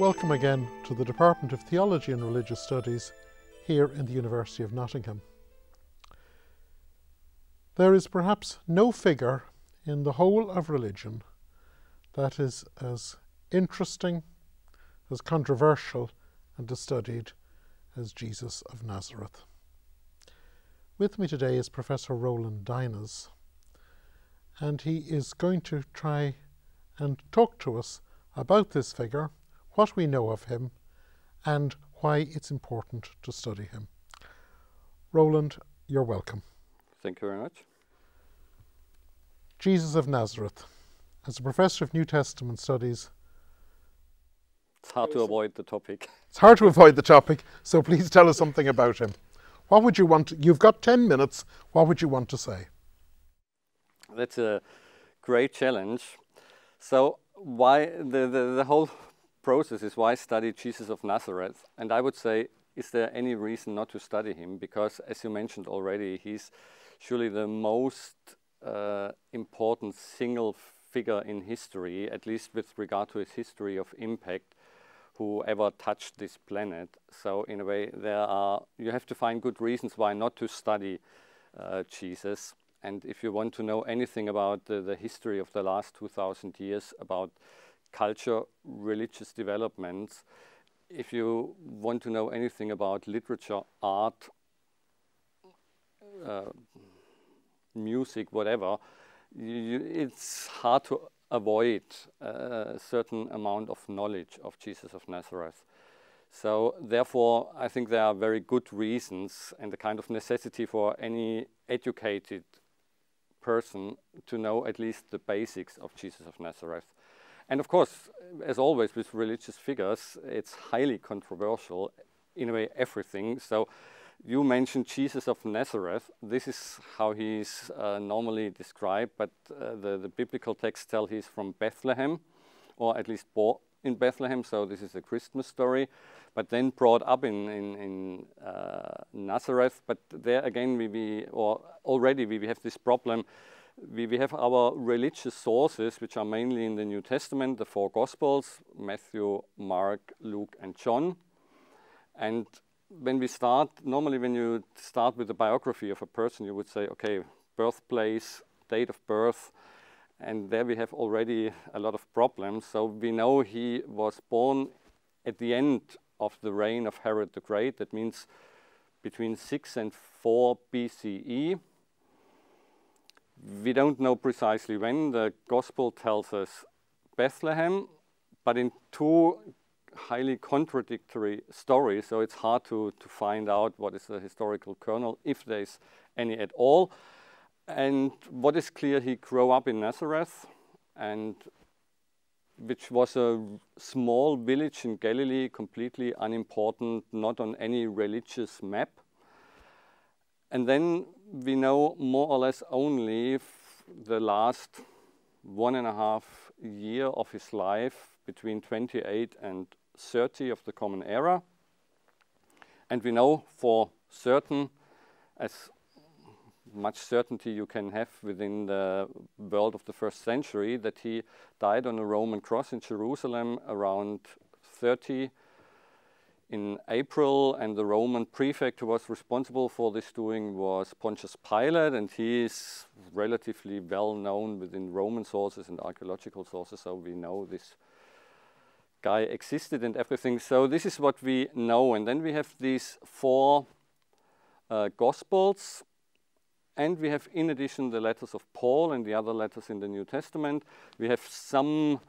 Welcome again to the Department of Theology and Religious Studies here in the University of Nottingham. There is perhaps no figure in the whole of religion that is as interesting, as controversial and as studied as Jesus of Nazareth. With me today is Professor Roland Deines, and he is going to try and talk to us about this figure, what we know of him, and why it's important to study him. Roland, you're welcome. Thank you very much. Jesus of Nazareth. As a professor of New Testament studies, it's hard to avoid the topic. It's hard to avoid the topic, so please tell us something about him. What would you want? You've got 10 minutes. What would you want to say? That's a great challenge. So why the whole process is why study Jesus of Nazareth? And I would say, is there any reason not to study him? Because as you mentioned already, he's surely the most important single figure in history, at least with regard to his history of impact, who ever touched this planet. So in a way, you have to find good reasons why not to study Jesus. And if you want to know anything about the history of the last 2,000 years, about culture, religious developments, if you want to know anything about literature, art, music, whatever, it's hard to avoid a certain amount of knowledge of Jesus of Nazareth. So therefore, I think there are very good reasons and a kind of necessity for any educated person to know at least the basics of Jesus of Nazareth. And of course, as always with religious figures, it's highly controversial, in a way, everything. So you mentioned Jesus of Nazareth. This is how he's normally described, but the biblical texts tell he's from Bethlehem, or at least born in Bethlehem, so this is a Christmas story, but then brought up in Nazareth. But there again, we have this problem. We have our religious sources, which are mainly in the New Testament, the four Gospels, Matthew, Mark, Luke, and John. And when we start, normally when you start with the biography of a person, you would say, okay, birthplace, date of birth, and there we have already a lot of problems. So we know he was born at the end of the reign of Herod the Great. That means between 6 and 4 BCE. We don't know precisely when. The Gospel tells us Bethlehem, but in two highly contradictory stories, so it's hard to find out what is the historical kernel, if there is any at all. And what is clear, he grew up in Nazareth, and which was a small village in Galilee, completely unimportant, not on any religious map. And then we know more or less only the last 1.5 years of his life, between 28 and 30 of the Common Era. And we know for certain, as much certainty you can have within the world of the first century, that he died on a Roman cross in Jerusalem around 30 in April, and the Roman prefect who was responsible for this doing was Pontius Pilate, and he is relatively well known within Roman sources and archaeological sources, so we know this guy existed and everything. So this is what we know, and then we have these four Gospels, and we have in addition the letters of Paul and the other letters in the New Testament. We have some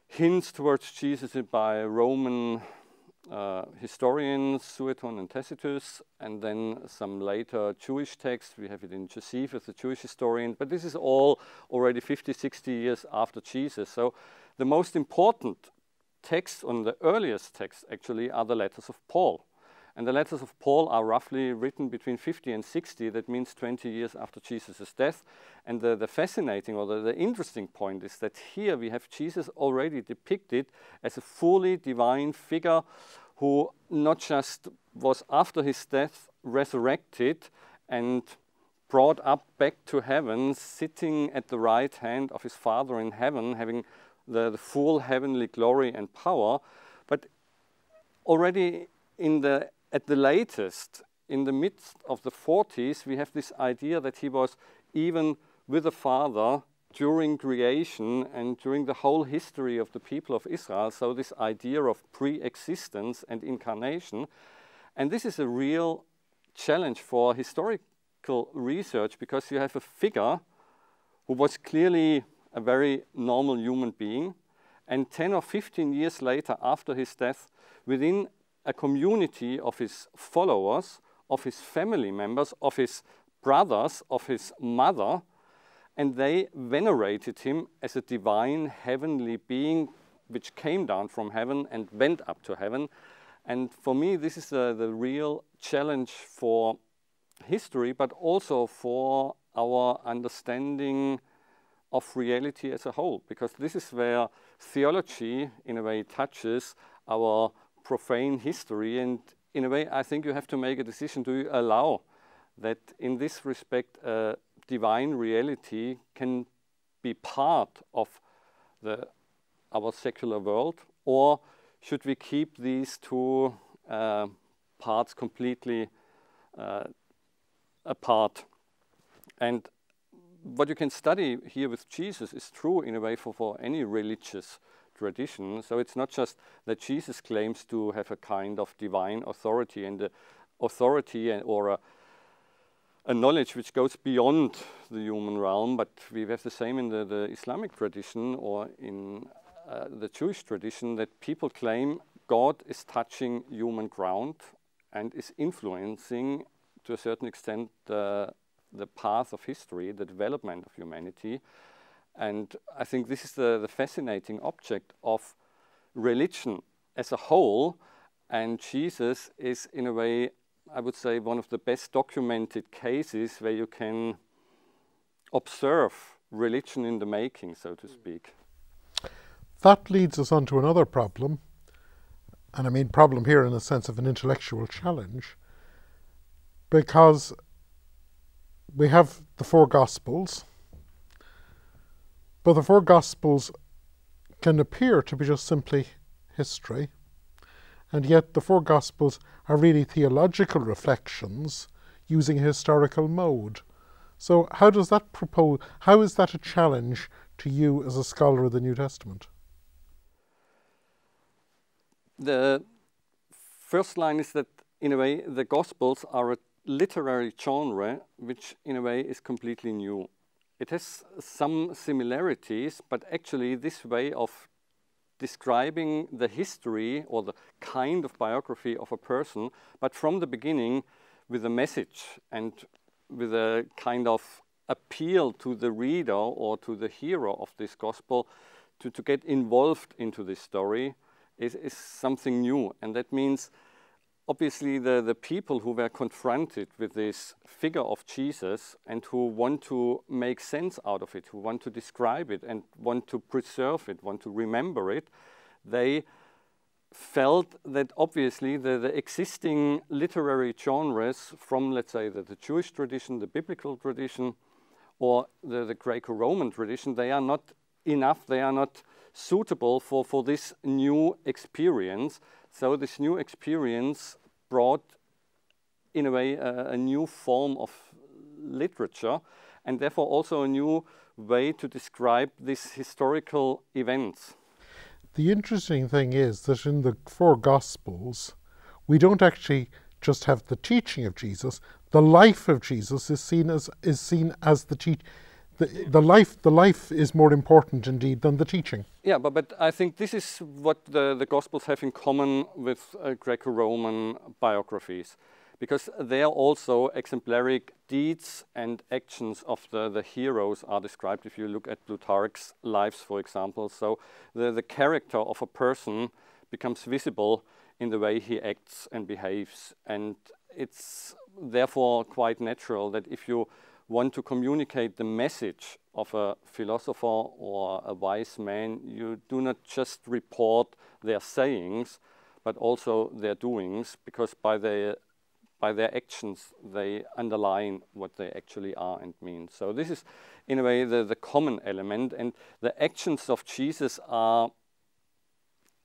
hints towards Jesus by Roman historians, Sueton and Tacitus, and then some later Jewish texts. We have it in Josephus, the Jewish historian, but this is all already 50, 60 years after Jesus. So the most important texts, on the earliest texts actually, are the letters of Paul. And the letters of Paul are roughly written between 50 and 60, that means 20 years after Jesus' death. And the fascinating or the interesting point is that here we have Jesus already depicted as a fully divine figure who not just was after his death resurrected and brought up back to heaven, sitting at the right hand of his Father in heaven, having the full heavenly glory and power. But already at the latest, in the midst of the 40s, we have this idea that he was even with the Father during creation and during the whole history of the people of Israel. So this idea of pre-existence and incarnation. And this is a real challenge for historical research, because you have a figure who was clearly a very normal human being, and 10 or 15 years later, after his death, within a community of his followers, of his family members, of his brothers, of his mother, and they venerated him as a divine heavenly being which came down from heaven and went up to heaven. And for me, this is the real challenge for history, but also for our understanding of reality as a whole, because this is where theology, in a way, touches our profane history. And in a way, I think you have to make a decision: do you allow that in this respect divine reality can be part of our secular world, or should we keep these two parts completely apart? And what you can study here with Jesus is true in a way for any religious tradition. So it's not just that Jesus claims to have a kind of divine authority, and the authority or a knowledge which goes beyond the human realm, but we have the same in the Islamic tradition or in the Jewish tradition, that people claim God is touching human ground and is influencing to a certain extent the path of history, the development of humanity. And I think this is the fascinating object of religion as a whole, and Jesus is, in a way, I would say, one of the best documented cases where you can observe religion in the making, so to speak. That leads us on to another problem, and I mean problem here in the sense of an intellectual challenge, because we have the four Gospels, but the four Gospels can appear to be just simply history, and yet the four Gospels are really theological reflections using a historical mode. So how is that a challenge to you as a scholar of the New Testament? The first line is that, in a way, the Gospels are a literary genre which, in a way, is completely new. It has some similarities, but actually this way of describing the history or the kind of biography of a person, but from the beginning with a message and with a kind of appeal to the reader or to the hero of this gospel to get involved into this story is something new. And that means obviously the people who were confronted with this figure of Jesus and who want to make sense out of it, who want to describe it and want to preserve it, want to remember it, they felt that obviously the existing literary genres from, let's say, the Jewish tradition, the biblical tradition, or the Greco-Roman tradition, they are not enough, they are not suitable for this new experience. So this new experience brought, in a way, a new form of literature, and therefore also a new way to describe these historical events. The interesting thing is that in the four Gospels, we don't actually just have the teaching of Jesus. The life of Jesus is seen as the teaching. The life is more important indeed than the teaching. Yeah, but I think this is what the Gospels have in common with Greco-Roman biographies, because there also exemplaric deeds and actions of the heroes are described. If you look at Plutarch's lives, for example, so the character of a person becomes visible in the way he acts and behaves, and it's therefore quite natural that if you want to communicate the message of a philosopher or a wise man, you do not just report their sayings, but also their doings, because by by their actions, they underline what they actually are and mean. So this is, in a way, the common element. And the actions of Jesus are,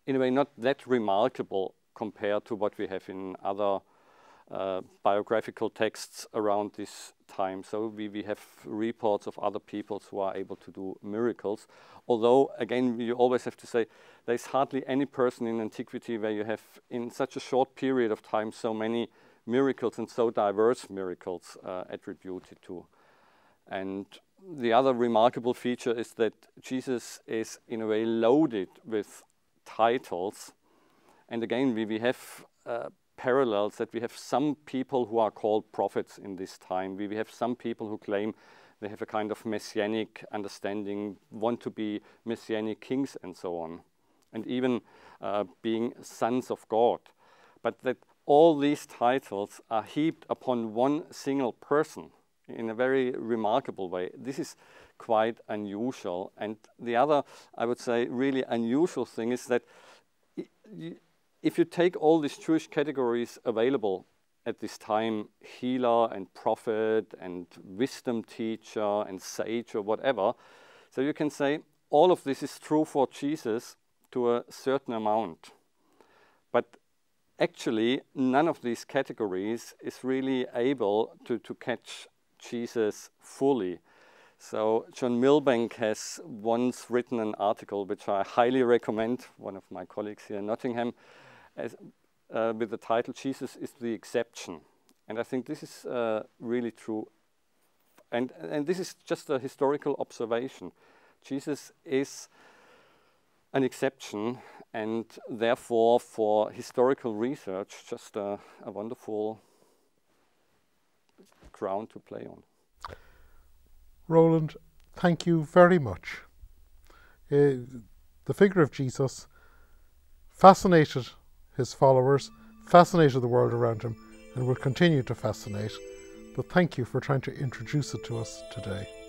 in a way, not that remarkable compared to what we have in other biographical texts around this time. So we have reports of other peoples who are able to do miracles. Although, again, you always have to say, there's hardly any person in antiquity where you have, in such a short period of time, so many miracles and so diverse miracles attributed to. And the other remarkable feature is that Jesus is, in a way, loaded with titles. And again, we have parallels that we have some people who are called prophets in this time. We have some people who claim they have a kind of messianic understanding, want to be messianic kings and so on, and even being sons of God. But that all these titles are heaped upon one single person in a very remarkable way. This is quite unusual. And the other, I would say, really unusual thing is that if you take all these Jewish categories available at this time, healer and prophet and wisdom teacher and sage or whatever, so you can say all of this is true for Jesus to a certain amount. But actually, none of these categories is really able to catch Jesus fully. So John Milbank has once written an article which I highly recommend, one of my colleagues here in Nottingham, with the title, Jesus is the Exception. And I think this is really true. And this is just a historical observation. Jesus is an exception, and therefore for historical research, just a wonderful ground to play on. Roland, thank you very much. The figure of Jesus fascinated his followers, fascinated the world around him, and will continue to fascinate. But thank you for trying to introduce it to us today.